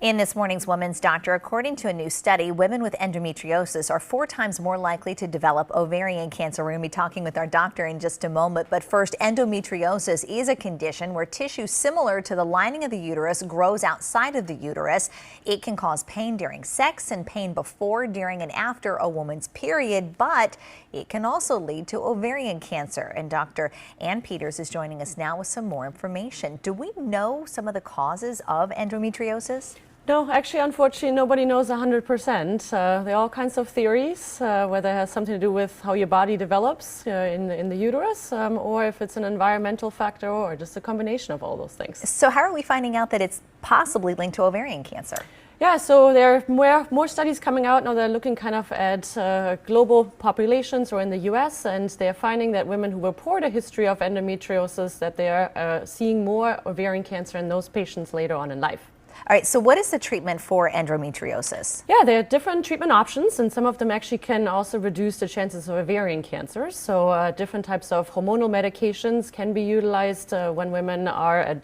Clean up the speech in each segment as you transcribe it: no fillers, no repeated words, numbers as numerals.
In this morning's Women's Doctor, according to a new study, women with endometriosis are 4 times more likely to develop ovarian cancer. We're going to be talking with our doctor in just a moment. But first, endometriosis is a condition where tissue similar to the lining of the uterus grows outside of the uterus. It can cause pain during sex and pain before, during, and after a woman's period, but it can also lead to ovarian cancer. And Dr. Ann Peters is joining us now with some more information. Do we know some of the causes of endometriosis? No, actually, unfortunately, nobody knows 100%. There are all kinds of theories, whether it has something to do with how your body develops in the uterus, or if it's an environmental factor, or just a combination of all those things. So how are we finding out that it's possibly linked to ovarian cancer? Yeah, so there are more studies coming out now. They're looking kind of at global populations or in the US, and they're finding that women who report a history of endometriosis, that they are seeing more ovarian cancer in those patients later on in life. All right, so what is the treatment for endometriosis? Yeah, there are different treatment options, and some of them actually can also reduce the chances of ovarian cancer. So different types of hormonal medications can be utilized when women are at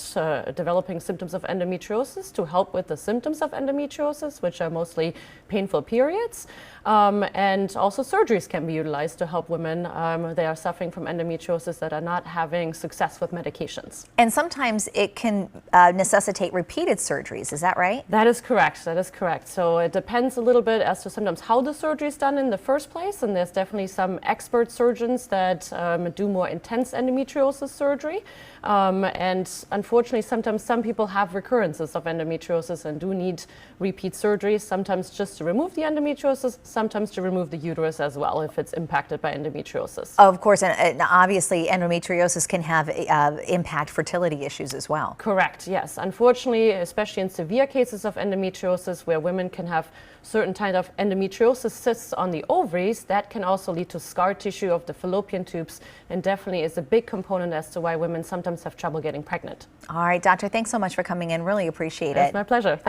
developing symptoms of endometriosis to help with the symptoms of endometriosis, which are mostly painful periods. And also surgeries can be utilized to help women that are suffering from endometriosis that are not having success with medications. And sometimes it can necessitate repeated surgeries. Is that right? That is correct. That is correct. So it depends a little bit as to sometimes how the surgery is done in the first place. And there's definitely some expert surgeons that do more intense endometriosis surgery. And unfortunately, sometimes some people have recurrences of endometriosis and do need repeat surgeries, sometimes just to remove the endometriosis, sometimes to remove the uterus as well if it's impacted by endometriosis. Of course, and obviously endometriosis can have impact fertility issues as well. Correct, yes. Unfortunately, especially in severe cases of endometriosis where women can have certain kind of endometriosis cysts on the ovaries, that can also lead to scar tissue of the fallopian tubes, and definitely is a big component as to why women sometimes have trouble getting pregnant. All right, doctor, thanks so much for coming in. Really appreciate it. It's my pleasure.